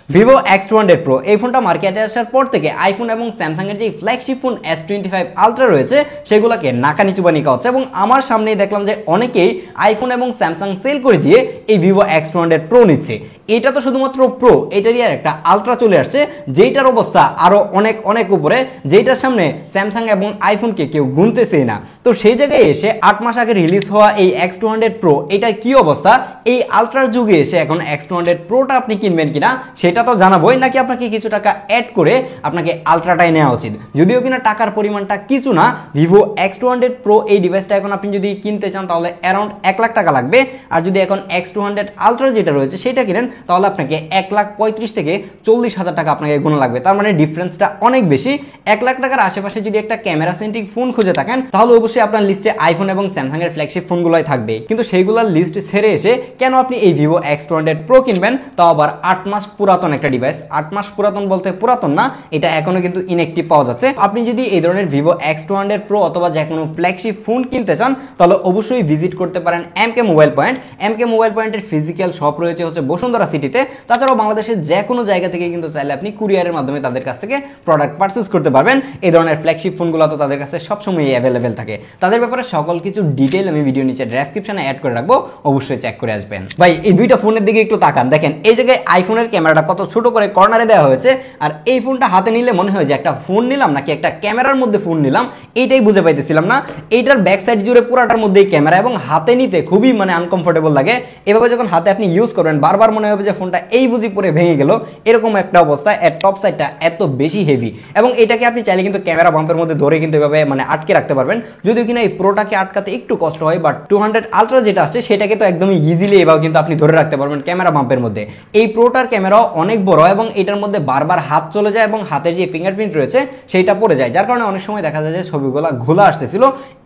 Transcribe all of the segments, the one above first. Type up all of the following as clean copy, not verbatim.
Vivo X200 Pro এই ফোনটা মার্কেটে আসার পর থেকে আইফোন এবং স্যামসাং এর যে ফ্ল্যাগশিপ ফোন S25 Ultra রয়েছে সেগুলোকে নাকানি চুবানি খাওয়াচ্ছে এবং আমার সামনেই দেখলাম যে অনেকেই আইফোন এবং স্যামসাং সেল করে দিয়ে এই ভিভো X200 Pro নিচ্ছে। এটা তো শুধুমাত্র প্রো, এটারই আর একটা আলট্রা চলে আসছে যেটার অবস্থা আরো অনেক অনেক উপরে, যেটার সামনে স্যামসাং এবং আইফোনকে কেউ গুনতেছেই না। তো সেই জায়গায় এসে 8 মাস আগে রিলিজ হওয়া এই X200 Pro এটার কি অবস্থা, এই আলট্রার যুগে এসে এখন X200 Proটা আপনি কিনবেন কিনা সেটা তো জানাবোই, নাকি আপনাকে কিছু টাকা অ্যাড করে আপনাকে আলট্রাটাই নেওয়া উচিত। যদিও কিনা টাকার পরিমাণটা কিছু না, ভিভো X200 Pro এই ডিভাইসটা এখন আপনি যদি কিনতে চান তাহলে অ্যারাউন্ড 1 লাখ টাকা লাগবে। আর যদি এখন X200 Ultra যেটা রয়েছে সেটা কিনেন তাহলে আপনাকে 1,35,000 থেকে 40,000 টাকা আপনাকে গোনা লাগবে। তার মানে ডিফারেন্সটা অনেক বেশি। 1 লাখ টাকার আশেপাশে যদি একটা ক্যামেরা সেন্ট্রিক ফোন খুঁজে থাকেন তাহলে অবশ্যই আপনার লিস্টে আইফোন এবং স্যামসাং এর ফ্ল্যাগশিপ ফোনগুলোই থাকবে, কিন্তু সেইগুলোর লিস্ট ছেড়ে এসে কেন আপনি এই ভিভো X200 Pro কিনবেন, তাও আবার 8 মাস পুরাতন একটা ডিভাইস। 8 মাস পুরাতন বলতে পুরাতন না, এটা এখনো কিন্তু ইনঅ্যাক্টিভ পাওয়া যাচ্ছে। আপনি যদি এই ধরনের ভিভো X200 Pro অথবা যে কোনো ফ্ল্যাগশিপ ফোন কিনতে চান তাহলে অবশ্যই ভিজিট করতে পারেন MK mobile point. MK mobile পয়েন্টের ফিজিক্যাল শপ রয়েছে হচ্ছে বসুন্ধরা সিটিতে। তাছাড়াও বাংলাদেশের যে কোনো জায়গা থেকে কিন্তু চাইলে আপনি কুরিয়ারের মাধ্যমে তাদের কাছ থেকে প্রোডাক্ট পারচেজ করতে পারবেন। এই ধরনের ফ্ল্যাগশিপ ফোনগুলো তো তাদের কাছে সবসময় অ্যাভেলেবেল থাকে। তাদের ব্যাপারে সকল কিছু ডিটেইল আমি ভিডিও নিচে ডেসক্রিপশনে অ্যাড করে রাখবো, অবশ্যই চেক করে আসবেন। ভাই এই দুইটা ফোনের দিকে একটু তাকান, দেখেন এই জায়গায় আইফোনের ক্যামেরাটা কত ছোট করে কর্নারে দেওয়া হয়েছে, আর এই ফোনটা হাতে নিলে মনে হয় যে একটা ফোন নিলাম নাকি একটা ক্যামেরার মধ্যে ফোন নিলাম, এইটাই বুঝে পাইতেছিলাম না। এইটার ব্যাক সাইড জুড়ে পুরাটার মধ্যেই ক্যামেরা এবং হাতে নিতে খুবই আনকমফোর্টেবল লাগে। এভাবে যখন হাতে আপনি ইউজ করবেন বারবার মনে হবে যে ফোনটা এই বুঝি পরে ভেঙে গেল, এরকম একটা অবস্থা। এর টপ সাইডটা এত বেশি হেভি এবং এটাকে আপনি চাইলে কিন্তু ক্যামেরা বাম্পের মধ্যে ধরে কিন্তু এভাবে আটকে রাখতে পারবেন। যদিও কিনা এই প্রোটাকে আটকাতে একটু কষ্ট হয়, বাট 200 Ultra যেটা আসছে সেটাকে তো একদমই ইজিলি এভাবে কিন্তু আপনি ধরে রাখতে পারবেন ক্যামেরা বাম্পের মধ্যে। এই প্রোটার ক্যামেরাও অনেক বড় এবং এটার মধ্যে বারবার হাত চলে যায় এবং হাতের যে ফিঙ্গারপ্রিন্ট রয়েছে সেইটা পড়ে যায়, যার কারণে অনেক সময় দেখা যায় যে ছবিগুলো ঘোলা আসতেছিল।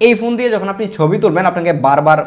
এই ফোন দিয়ে যখন আপনি ছবি তুলবেন আপনাকে বারবার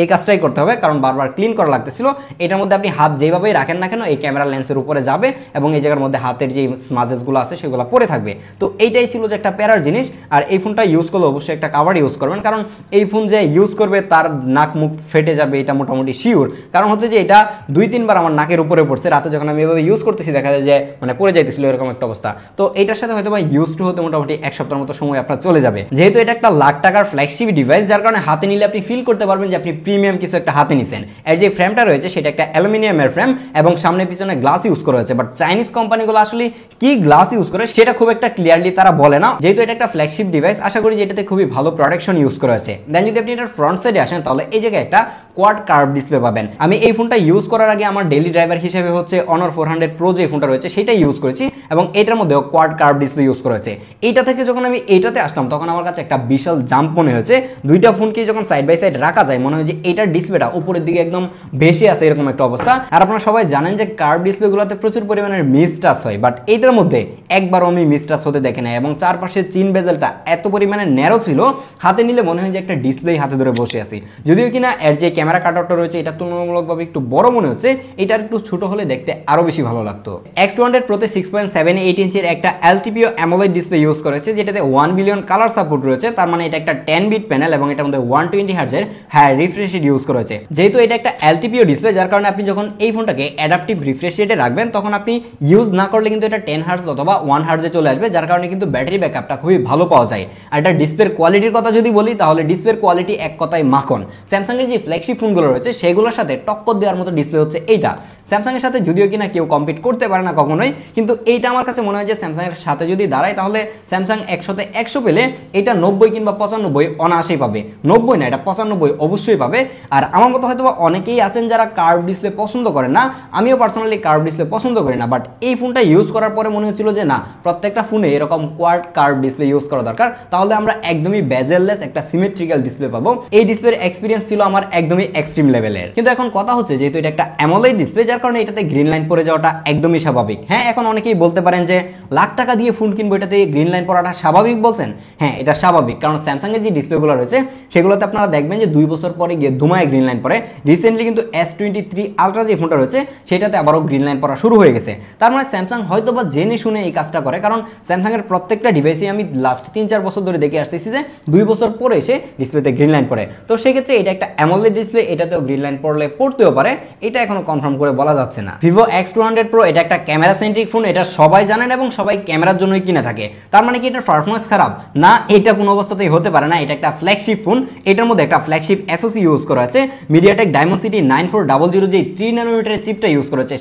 এই কাজটাই করতে হবে, কারণ বারবার ক্লিন করা লাগতেছিল। এটার মধ্যে আপনি হাত যেভাবেই রাখেন না কেন এই ক্যামেরা লেন্সের উপরে যাবে এবং এই জায়গার মধ্যে হাতের যে স্মাজেসগুলো আছে সেগুলো পরে থাকবে। তো এইটাই ছিল যে একটা প্যারার জিনিস। আর এই ফোনটা ইউজ করলে অবশ্যই একটা কাভার ইউজ করবেন, কারণ এই ফোন যে ইউজ করবে তার নাক মুখ ফেটে যাবে এটা মোটামুটি শিওর। কারণ হচ্ছে যে এটা 2-3 বার আমার নাকের উপরে পড়ছে, রাতে যখন আমি এভাবে ইউজ করতেছি দেখা যায় যে পড়ে যাইতেছিল এরকম একটা অবস্থা। তো এইটার সাথে হয়তো বা ইউজ টু হতে মোটামুটি 1 সপ্তাহের মতো সময় আপনার চলে যাবে। যেহেতু এটা একটা লাখ টাকার ফ্ল্যাগশিপ ডিভাইস, যার কারণে হাতে নিলে আপনি ফিল করতে পারবেন যে আপনি প্রিমিয়াম কিছু একটা হাতে নিছেন। এর যে ফ্রেমটা রয়েছে সেটা একটা অ্যালুমিনিয়ামের ফ্রেম এবং সামনে পিছনে গ্লাস ইউজ করা হয়েছে। বাট চাইনিজ কোম্পানিগুলো আসলে কি গ্লাস ইউজ করে সেটা খুব একটা ক্লিয়ারলি তারা বলে না। যেহেতু এটা একটা ফ্ল্যাগশিপ ডিভাইস আশা করি যে এটাতে খুবই ভালো প্রোটেকশন ইউজ করা হয়েছে। দেন যদি আপনি এটার ফ্রন্ট সাইডে আসেন তাহলে এই জায়গায় একটা কোয়াড কার্ভ ডিসপ্লে পাবেন। আমি এই ফোনটা ইউজ করার আগে আমার ডেইলি ড্রাইভার হিসেবে হচ্ছে Honor 400 Pro যে ফোনটা রয়েছে সেটাই ইউজ করেছি এবং এটার মধ্যেও কোয়াড কার্ভ ডিসপ্লে ইউজ করা হয়েছে। এইটা থেকে যখন আমি এইটাতে আসলাম তখন আমার কাছে একটা বিশাল জাম্প মনে হয়েছে। দুইটা ফোনকে যখন সাইড বাই সাইড রাখা যায় মনে হয় যে এটার ডিসপ্লেটা উপরের দিকে একদম বেশি আছে এরকম একটা অবস্থা। আর আপনারা সবাই জানেন যে কার্ভ ডিসপ্লেগুলোতে প্রচুর পরিমাণের মিসটাচ হয়, বাট এইটার মধ্যে একবারও আমি মিসটাচ হতে দেখে নাই এবং চারপাশের চিন বেজেলটা এত পরিমাণে ন্যারো ছিল হাতে নিলে মনে হয় যে একটা ডিসপ্লে হাতে ধরে বসে আছি। যদিও কিনা এর যে ক্যামেরা কাটআউটটা রয়েছে এটা তুলনামূলকভাবে একটু বড় মনে হচ্ছে, এটা একটু ছোট হলে দেখতে আরো বেশি ভালো লাগতো। X200 Pro তে 6.78 ইঞ্চির একটা LTPO AMOLED ডিসপ্লে ইউজ করেছে যেটাতে 1 বিলিয়ন কালার সাপোর্ট রয়েছে। তার মানে এটা একটা 10 বিট প্যানেল এবং এটার মধ্যে 120 Hz এর হাই রিফ্রেশ রেট ইউজ করেছে। যেহেতু এটা একটা LTPO ডিসপ্লে যার কারণে আপনি যখন এই ফোনটাকে অ্যাডাপটিভ রিফ্রেশ রেটে রাখবেন তখন আপনি ইউজ না করলে কিন্তু এটা 10 Hz অথবা 1 Hz এ চলে আসবে, যার কারণে কিন্তু ব্যাটারি ব্যাকআপটা খুবই ভালো পাওয়া যায়। আর এটা ডিসপ্লের কোয়ালিটির কথা যদি বলি তাহলে ডিসপ্লের কোয়ালিটি এক কথায় মাখন। স্যামসাং এর যে ফ্ল্যাগশিপ ফোনগুলো রয়েছে সেগুলোর সাথে টক্কর দেওয়ার মতো ডিসপ্লে হচ্ছে এইটা। স্যামসাং এর সাথে যদিও কিনা কেউ কম্পিট করতে পারে না কখনোই, কিন্তু এইটা আমার কাছে মনে হয় যে স্যামসাং এর সাথে যদি দাঁড়ায় তাহলে স্যামসাং 100তে 100 পেলে এটা 90 কিংবা 95 অনায়াসেই পাবে। 90 না, এটা 95 অবশ্যই পাবে। আর আমার মতো হয়তো অনেকেই আছেন যারা কার্ভ ডিসপ্লে পছন্দ করেন না, আমিও পার্সোনালি কার্ভ ডিসপ্লে পছন্দ করি না, বাট এই ফোনটা ইউজ করার পরে মনে হচ্ছিল যে না, প্রত্যেকটা ফোনে এরকম কোয়াড কার্ভ ডিসপ্লে ইউজ করা দরকার, তাহলে আমরা একদমই বেজেললেস একটা সিমেট্রিক্যাল ডিসপ্লে পাবো। এই ডিসপ্লের এক্সপিরিয়েন্স ছিল আমার একদমই এক্সট্রিম লেভেলের। কিন্তু এখন কথা হচ্ছে যেহেতু এটা একটা AMOLED ডিসপ্লে যার কারণে এটাতে গ্রিন লাইন পড়ে যাওয়াটা একদমই স্বাভাবিক। হ্যাঁ, এখন অনেকেই বলতে পারেন যে লাখ টাকা দিয়ে ফোন কিনবো এটাতে গ্রিন লাইন পড়াটা স্বাভাবিক বলছেন। হ্যাঁ, এটা স্বাভাবিক, কারণ স্যামসাং এর যে ডিসপ্লেগুলো রয়েছে সেগুলোতে আপনারা দেখবেন যে 2 বছর পরে গিয়ে ধুমায় গ্রিন লাইন পড়ে। রিসেন্টলি কিন্তু S23 আলট্রা যে ফোনটা রয়েছে সেটাতে আবারও গ্রিন লাইন পড়া শুরু হয়ে গেছে। তার মানে স্যামসাং হয়তো বা জেনে শুনে এই কাজটা করে, কারণ স্যামসাংয়ের প্রত্যেকটা ডিভাইসে আমি লাস্ট 3-4 বছর ধরে দেখে আসতেছি যে 2 বছর পরে এসে ডিসপ্লেতে গ্রিন লাইন পড়ে। তো সেক্ষেত্রে এটা একটা অ্যামোলেড ডিসপ্লে, এটাতেও গ্রিন লাইন পড়তেও পারে, এটা এখনো কনফার্ম করে বলা যাচ্ছে না। ভিভো X200 Pro এটা একটা ক্যামেরা সেন্ট্রিক ফোন, এটা সবাই জানেন এবং সবাই ক্যামেরার জন্যই কিনে থাকে। তার মানে কি এটার পারফরমেন্স খারাপ? না, এটা কোনো অবস্থাতেই হতে পারে না। এটা একটা ফ্ল্যাগশিপ ফোন, এটার মধ্যে একটা ফ্ল্যাগশিপ SoC ইউজ করা আছে, মিডিয়াটেক ডায়মন্ডসিটি 9400 যে 3 ন্যানোমিটারের চিপটা ইউজ করেছে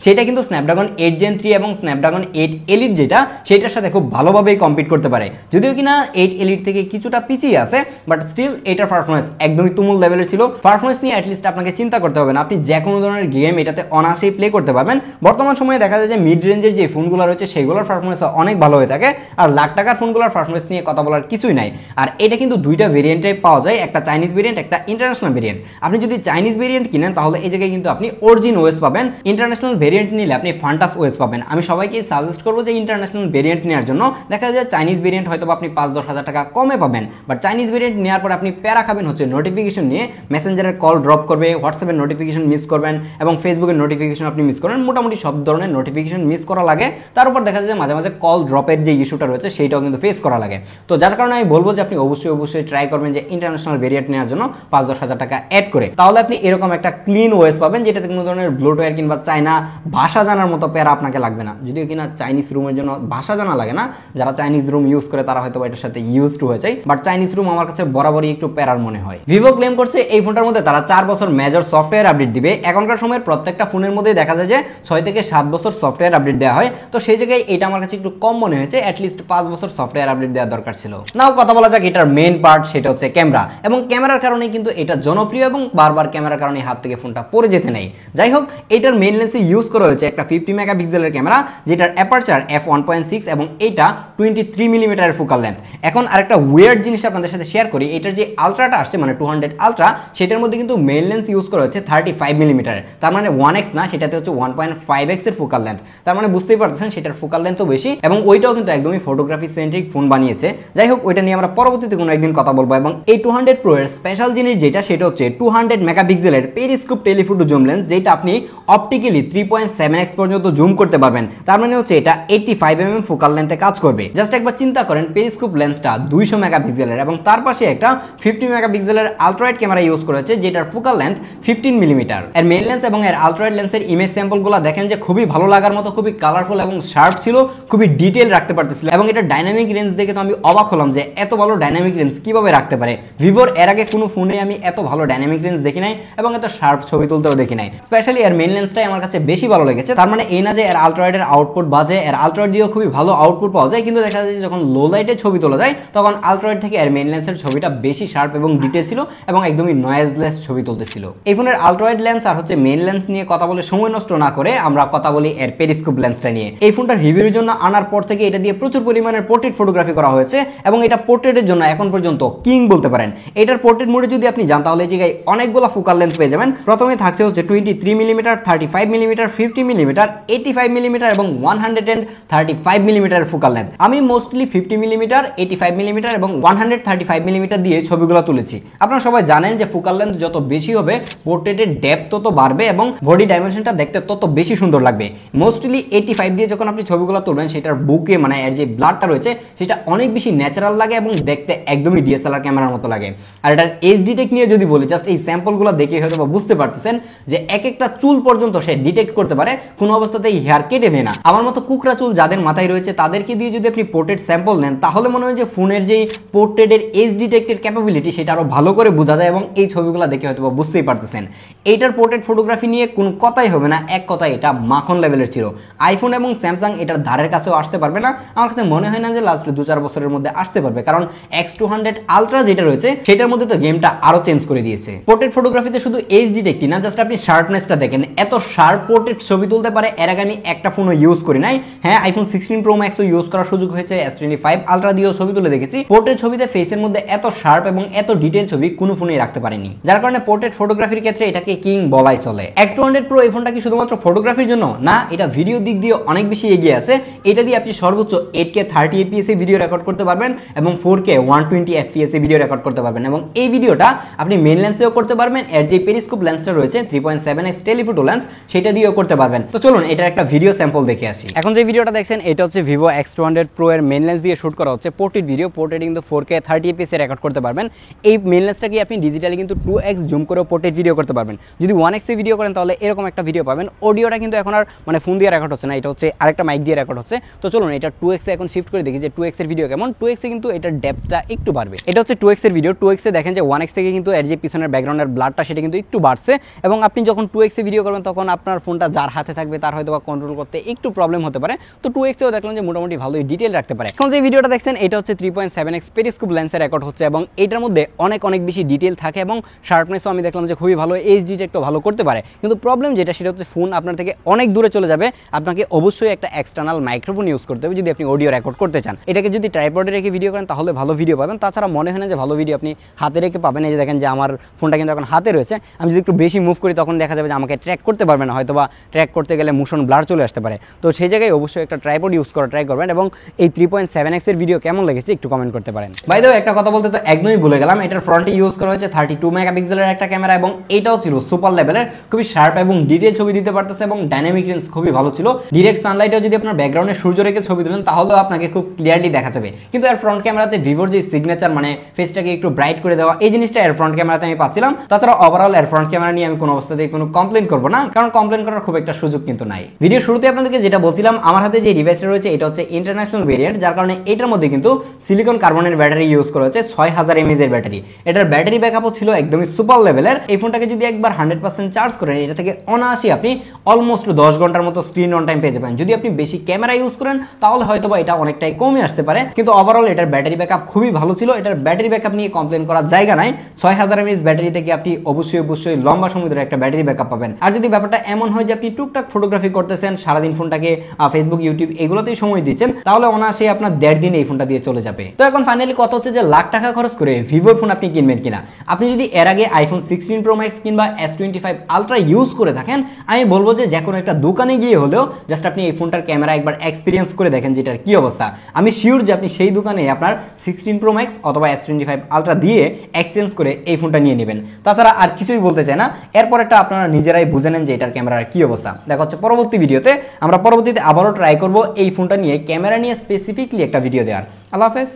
সেটা কিন্তু স্ন্যাপড্রাগন 8 Gen 3 এবং স্ন্যাপড্রাগন 8 Elite যেটা সেটার সাথে খুব ভালোভাবেই কম্পিট করতে পারে। যদিও কিনা 8 Elite থেকে কিছুটা পিছিয়ে আছে, বাট স্টিল এটার পারফরমেন্স একদমই তুমুল লেভেলের ছিল। পারফরমেন্স নিয়ে অ্যাটলিস্ট আপনাকে চিন্তা করতে হবে না, আপনি যে কোনো ধরনের গেম এটাতে অনায়াসেই প্লে করতে পারবেন। বর্তমান সময়ে দেখা যায় যে মিড রেঞ্জের যে ফোনগুলো রয়েছে সেগুলোর পারফরমেন্স অনেক ভালো হয়ে থাকে, আর লাখ টাকার ফোনগুলোর পারফরমেন্স নিয়ে কথা বলার কিছুই নাই। আর এটা কিন্তু দুইটা ভেরিয়েন্টে পাওয়া যায়, একটা চাইনিজ ভেরিয়েন্ট, একটা ইন্টারন্যাশনাল ভেরিয়েন্ট। আপনি যদি চাইনিজ ভেরিয়েন্ট কিনেন তাহলে এই জায়গায় কিন্তু আপনি অরিজিন ওএস পাবেন, ইন্টারন্যাশনাল ভেরিয়েন্ট নিলে আপনি ফান্টাস ওএস পাবেন। আমি সবাইকে সাজেস্ট করবো যে ইন্টারন্যাশনাল ভেরিয়েন্ট নেওয়ার জন্য। দেখা যায় চাইনিজ ভেরিয়েন্ট হয়তো আপনি 5-10 হাজার টাকা কমে পাবেন, বাট চাইনিজ ভেরিয়েন্ট নেওয়ার পর আপনি প্যারা খাবেন হচ্ছে নোটিফিকেশন নিয়ে, মেসেঞ্জারের কল ড্রপ করবে, হোয়াটসঅ্যাপের নোটিফিকেশন মিস করবেন এবং ফেসবুকের নোটিফিকেশন আপনি মিস করবেন, মোটামুটি সব ধরনের নোটিফিকেশন মিস করা লাগে। তার উপর দেখা যায় যে মাঝে মাঝে কল ড্রপের যে ইস্যুটা রয়েছে সেইটাও কিন্তু ফেস করা লাগে। তো যার কারণে আমি বলবো যে আপনি অবশ্যই ট্রাই করবেন যে ইন্টারন্যাশনাল ভেরিয়েন্ট নেওয়ার জন্য 5-10 হাজার টাকা অ্যাড করে, তাহলে আপনি এরকম একটা ক্লিন ওএস পাবেন যেটাতে কোনো ধরনের ব্লুটুয়ার কিংবা চায়না ভাষা জানার মতো প্যারা আপনাকে লাগবে না। যদিও কিনা চাইনিজ রুমের জন্য ভাষা জানা লাগে না, যারা চাইনিজ রুম ইউজ করে তারা হয়তো এটার সাথে ইউজ টু হয়ে যায়, বাট চাইনিজ রুম আমার কাছে বরাবরই একটু প্যারার মনে হয়। ভিভো ক্লেম করছে এই ফোনটার মধ্যে তারা 4 বছর মেজর সফটওয়্যার আপডেট দিবে। এখনকার সময়ের প্রত্যেকটা ফোনের মধ্যে দেখা যায় যে 6 থেকে 7 বছর সফটওয়্যার আপডেট দেওয়া হয়, তো সেই জায়গায় এটা আমার কাছে একটু কম মনে হয়েছে, অ্যাটলিস্ট 5 বছর সফটওয়্যার আপডেট দেওয়ার দরকার ছিল। নাও কথা বলা যাক এটার মেইন পার্ট, সেটা হচ্ছে ক্যামেরা, এবং ক্যামেরার কারণে কিন্তু এটা জনপ্রিয় এবং বারবার ক্যামেরার কারণে হাত থেকে ফোনটা পড়ে যেতে নেই। যাই হোক, এটার মেইন লেন্সে ইউজ করা হয়েছে একটা 50 মেগাপিক্সেলের ক্যামেরা, যেটার অ্যাপারচার f1.6 এবং এটা 23 মিলিমিটারের ফোকাল লেন্থ। এখন আরেকটা ওয়্যার্ড জিনিস আপনাদের সাথে শেয়ার করি, এটার যে আলট্রাটা আসছে মানে 200 আলট্রা, সেটার মধ্যে কিন্তু মেইন লেন্স ইউজ করা হচ্ছে 35 মিলিমিটার, তার মানে 1x না, সেটাতে হচ্ছে 1.5x এর ফোকাল লেন্থ। তার মানে বুঝতেই পারতেছেন সেটার ফোকাল লেন্থও বেশি, এবং ওইটাও কিন্তু একদমই ফটোগ্রাফি সেন্ট্রিক ফোন বানিয়েছে। যাই হোক, ওইটা নিয়ে আমরা পরবর্তীতে কোনো একদিন কথা বলবো। এবং এই 200 Pro এর স্পেশাল জিনিস যেটা, সেটা হচ্ছে 200 মেগাপিক্সেলের পেরিস্কোপ টেলিফোটো জুম লেন্স, যেটা আপনি অপটিক্যালি 3.7x পর্যন্ত জুম করতে পারবেন। তার মানে হচ্ছে এটা 85 mm ফোকাল লেন্থে কাজ করবে। জাস্ট একবার চিন্তা করেন, পেরিস্কোপ লেন্সটা 200 মেগাপিক্সেলের এবং তার পাশে একটা 50 মেগাপিক্সেলের আলট্রাওয়াইড ক্যামেরা ইউজ করেছে, যেটার ফোকাল লেন্থ 15 মিলিমিটার। এর মেইন লেন্স এবং এর আলট্রাওয়াইড লেন্সের ইমেজ স্যাম্পলগুলো দেখেন যে খুবই ভালো লাগার মতো, খুবই কালারফুল এবং শার্প ছিল, খুবই ডিটেইল রাখতে পারতেছিল। এবং এটা ডাইনামিক রেঞ্জ দেখে তো আমি অবাক হলাম যে এত ভালো ডাইনামিক রেঞ্জ কিভাবে রাখতে পারে। ভিভোর এর আগে কোনো ফোনে আমি এত ভালো ডাইনামিক রেঞ্জ দেখি নাই এবং এত শার্প ছবি তুলতেও দেখি নাই। স্পেশালি এর মেইন লেন্সটাই আমার কাছে বেশি ভালো লেগেছে। তার মানে এই না যে এর আলট্রাওয়াইডের আউটপুট বাজে, এর আলট্রাওয়াইড দিয়েও খুবই ভালো আউটপুট পাওয়া যায়, কিন্তু দেখা যায় যখন লো লাইটে ছবি তোলা যায় তখন আলট্রাওয়াইড থেকে এর মেইন লেন্সের ছবিটা বেশি শার্প এবং ডিটেল ছিল এবং একদমই নয়েজলেস ছবি তুলতেছিল। এই ফোনের আলট্রাওয়াইড লেন্স আর হচ্ছে মেইন লেন্স নিয়ে কথা বলে সময় নষ্ট না করে আমরা কথা বলি এর পেরিস্কোপ লেন্সটা নিয়ে। এই ফোনটা রিভিউর জন্য আনার পর থেকে এটা দিয়ে প্রচুর পরিমাণের পোর্ট্রেট ফটোগ্রাফি করা হয়েছে এবং এটা পোর্ট্রেটের জন্য এখন পর্যন্ত কিং বলতে পারেন। এটার পোর্ট্রেট মোডে যদি আপনি যান তাহলে এই জায়গায় অনেকগুলো ফোকাল লেন্স পেয়ে যাবেন। প্রথমে থাকছে হচ্ছে 23 মিলিমিটার, 35 মিলিমিটার, 50 মিলিমিটার, 85 মিলিমিটার এবং 135 মিলিমিটার ফোকাল লেন্থ। আমি মোস্টলি 50 মিলিমিটার, 85 মিলিমিটার এবং 135 মিলিমিটার দিয়ে ছবিগুলো তুলেছি। আপনারা সবাই জানেন যে ফোকাল লেন্থ যত বেশি হবে পোর্ট্রেটের ডেপথ তত বাড়বে এবং বডি ডাইমেনশনটা দেখতে তত বেশি সুন্দর লাগবে। মোস্টলি 85 দিয়ে যখন আপনি ছবিগুলো তুলবেন সেটার বুকে মানে এর যে ব্লাডটা রয়েছে সেটা অনেক বেশি ন্যাচারাল লাগে এবং দেখতে একদমই ডিএসএলআর ক্যামেরার মতো লাগে। আর এটার এইচডি টেক নিয়ে যদি বলি, জাস্ট এই স্যাম্পলগুলো দেখে হয়তো বুঝতে পারতেছেন যে এক একটা চুল পর্যন্ত সে ডিটেক্ট করতে পারে, কোনো অবস্থাতেই হেয়ার কেটে দেয় না। আমার মতো কুকরা চুল যাদের মাথায় রয়েছে তাদেরকে দিয়ে যদি আপনি পোর্ট্রেট স্যাম্পল নেন তাহলে মনে হয় যে ফোনের যে পোর্ট্রেটের এইচডি টেকের ক্যাপাবিলিটি সেটা আরো ভালো করে বোঝা যায় এবং এই ছবিগুলো দেখে হয়তো বুঝতেই পারতেছেন। এইটার পোর্ট্রেট ফটোগ্রাফি নিয়ে কোনো কথাই হবে না, এক কথায় এটা মাখন লেভেলের ছিল। আইফোন এবং স্যামসাং এটার ধারের কাছেও আসতে পারবে না। আমার কাছে মনে হয় না যে লাস্ট 2-4 বছরের মধ্যে আসতে পারবে, কারণ X200 আলট্রা যেটা রয়েছে সেটার মধ্যে তো গেমটা আরো চেঞ্জ করে দিয়েছে। পোর্ট্রেট ফটোগ্রাফিতে শুধু এইচডি টেকটি না, জাস্ট আপনি শার্পনেসটা দেখেন, এত শার্প পোর্ট্রেট ছবি তুলতে পারে এর আগে আমি একটা ফোনও ইউজ করি নাই। হ্যাঁ, আইফোন 16 Pro Max ইউজ করার সুযোগ হয়েছে, S25 আলট্রা দিয়েও ছবি তুলে দেখেছি। পোর্ট্রেট ছবিতে ফেসের মধ্যে এত শার্প এবং এত ডিটেইল ছবি কোনো ফোনেই রাখতে পারেনি, যার কারণে পোর্ট্রেট ফটোগ্রাফির ক্ষেত্রে এটাকে কিং বলাই চলে। X200 Pro এই ফোনটা কি শুধুমাত্র ফটোগ্রাফির জন্য না, এটা ভিডিও দিক দিয়ে অনেক বেশি এগিয়ে আছে। এটা দিয়ে আপনি সর্বোচ্চ 8K 30 fps এ ভিডিও রেকর্ড করতে পারবেন এবং 4K 120 fps এ ভিডিও রেকর্ড করতে পারবেন এবং এই ভিডিওটা আপনি মেইন লেন্সেও করতে পারবেন, এর যে পেরিস্কোপ লেন্সটা রয়েছে 3.7x টেলিফোটো লেন্স সেটা দিয়েও করতে পারবেন। তো চলুন এটার একটা ভিডিও স্যাম্পল দেখে আসি। এখন যে ভিডিওটা দেখছেন এটা হচ্ছে Vivo X200 Pro এর মেইন লেন্স দিয়ে শুট করা হচ্ছে পোর্ট্রেট ভিডিও। পোর্ট্রেট কিন্তু 4K 30 fps এ রেকর্ড করতে পারবেন। এই মেইন লেন্সটাকে আপনি ডিজিটালি কিন্তু 2x জুম করেও পোর্ট্রেট ভিডিও করতে পারবেন। যদি 1x এ ভিডিও করেন তাহলে এরকম একটা ভিডিও পাবেন। অডিওটা কিন্তু এখন আর মানে ফোন দিয়ে রেকর্ড হচ্ছে না, এটা হচ্ছে আরেকটা মাইক দিয়ে রেকর্ড হচ্ছে। তো চলুন এটা 2x এ এখন শিফট করে দেখি যে 2x এর ভিডিও কেমন। 2x এ কিন্তু এটার ডেপথটা একটু বাড়বে। এটা হচ্ছে 2x এর ভিডিও। 2x এ দেখেন যে 1x থেকে কিন্তু এর যে পিছনের ব্যাকগ্রাউন্ডের ব্লারটা সেটা কিন্তু একটু বাড়ছে এবং আপনি যখন 2x এ ভিডিও করবেন তখন আপনার ফোনটা যার হাতে থাকবে তার হয়তো বা কন্ট্রোল করতে একটু প্রবলেম হতে পারে। তো 2x এও দেখলাম যে মোটামুটি ভালোই ডিটেল রাখতে পারে। এখন যে ভিডিওটা দেখছেন এটা হচ্ছে 3.7x পেরিস্কোপ লেন্সে রেকর্ড হচ্ছে এবং এটার মধ্যে অনেক বেশি ডিটেল থাকে এবং শার্পনেসও আমি দেখলাম যে খুবই ভালো, এইচডিটা একটু ভালো করতে পারে। কিন্তু প্রবলেম যেটা সেটা হচ্ছে ফোন আপনার থেকে অনেক দূরে চলে যাবে, আপনাকে অবশ্যই একটা এক্সটার্নাল মাইক্রোফোন ইউজ করতে হবে যদি আপনি অডিও রেকর্ড করতে চান। এটাকে যদি ট্রাইপডে রেখে ভিডিও করেন তাহলে ভালো ভিডিও পাবেন, তাছাড়া মনে হয় না যে ভালো ভিডিও আপনি হাতে রেখে পাবেন। এই যে দেখেন যে আমার ফোনটা কিন্তু এখন হাতে রয়েছে, আমি যদি একটু বেশি মুভ করি তখন দেখা যাবে যে আমাকে ট্র্যাক করতে পারবে না, হয়তো বা ট্র্যাক করতে গেলে মোশন ব্লার চলে আসতে পারে। তো সেই জায়গায় অবশ্যই একটা ট্রাইপড ইউজ করা ট্রাই করবেন এবং এই 3.7x এর ভিডিও কেমন লেগেছে একটু কমেন্ট করতে পারেন। বাই দ্য ওয়ে একটা কথা বলতে তো একদমই ভুলে গেলাম, এটার ফ্রন্টে ইউজ করা হয়েছে 32 মেগাপিক্সেলের একটা ক্যামেরা এবং এটাও ছিল সুপার লেভেলের, খুবই শার্প এবং ডিটেইল ছবি দিতে পারতেছে এবং ডাইনামিক রেঞ্জ খুবই ভালো ছিল। ডিরেক্ট সানলাইটেও যদি আপনার ব্যাকগ্রাউন্ডে সূর্য রেখে ছবি তুলেন তাহলেও আপনাকে খুব ক্লিয়ারলি দেখা যাবে। কিন্তু এর ফ্রন্ট ক্যামেরাতে ভিভোর যে সিগনেচার মানে ফেসটাকে একটু ব্রাইট করে দেওয়া এই জিনিসটা এর ফ্রন্ট ক্যামেরাতে আমি পাচ্ছিলাম। তাছাড়া ওভারঅল এর ফ্রন্ট ক্যামেরা নিয়ে আমি কোনো অবস্থাতেই কোনো কমপ্লেন করবো না, কারণ কমপ্লেন করার খুব একটা সুযোগ কিন্তু নাই। ভিডিও শুরুতে আপনাদেরকে যেটা বলছিলাম, আমার হাতে যে ডিভাইসটা রয়েছে এটা হচ্ছে ইন্টারন্যাশনাল ভেরিয়েন্ট, যার কারণে এটার মধ্যে কিন্তু সিলিকন কার্বনের ব্যাটারি ইউজ করা হচ্ছে 6000 mAh এর ব্যাটারি। এটার ব্যাটারি ব্যাকআপও ছিল একদমই সুপার লেভেলের। এই ফোনটাকে যদি একবার 100% চার্জ করেন এটা থেকে অনায়াসই আপনি অলমোস্ট 10 ঘন্টার মতো স্ক্রিন অন টাইম পেয়ে যাবেন। যদি আপনি বেশি ক্যামেরা ইউজ করেন তাহলে হয়তো বা এটা অনেকটাই কমে আসতে পারে, কিন্তু ওভারঅল এটার ব্যাটারি ব্যাকআপ খুবই ভালো ছিল। এটার ব্যাটারি ব্যাকআপ নিয়ে কমপ্লেন করার জায়গা নাই। 6000 mAh ব্যাটারি থেকে আপনি অবশ্যই লম্বা সময় ধরে একটা ব্যাটারি ব্যাকআপ পাবেন। আর যদি ব্যাপারটা এমন হয় যে আপনি টুকটাক ফটোগ্রাফি করতেছেন, সারাদিন ফোনটাকে ফেসবুক ইউটিউব এগুলোতেই সময় দিচ্ছেন, তাহলে অনায়াসে আপনার 1.5 দিন এই ফোনটা দিয়ে চলে যাবে। তো এখন ফাইনালি কথা হচ্ছে যে লাখ টাকা খরচ করে ভিভোর ফোন আপনি কিনবেন কিনা। আপনি যদি এর আগে আইফোন 16 Pro Max কিংবা S25 Ultra ইউজ করে থাকেন, আমি বলবো যে কোনো একটা দোকানে গিয়ে হলেও জাস্ট আপনি এই ফোনটার ক্যামেরা একবার এক্সপিরিয়েন্স করে দেখেন যেটার কি অবস্থা। আমি শিওর যে আপনি সেই দোকানে আপনার 16 Pro Max অথবা S25 Ultra দিয়ে এক্সচেঞ্জ করে এই ফোনটা নিয়ে নেবেন। তাছাড়া আর কিছুই বলতে চাই না, এরপর একটা আপনারা নিজেরাই বুঝে নেন যে এটার ক্যামেরার কি অবস্থা। দেখা হচ্ছে পরবর্তী ভিডিওতে। আমরা পরবর্তীতে আবারও ট্রাই করব এই ফোনটা নিয়ে ক্যামেরা নিয়ে স্পেসিফিকলি একটা ভিডিও দেওয়ার। আল্লাহ হাফেজ।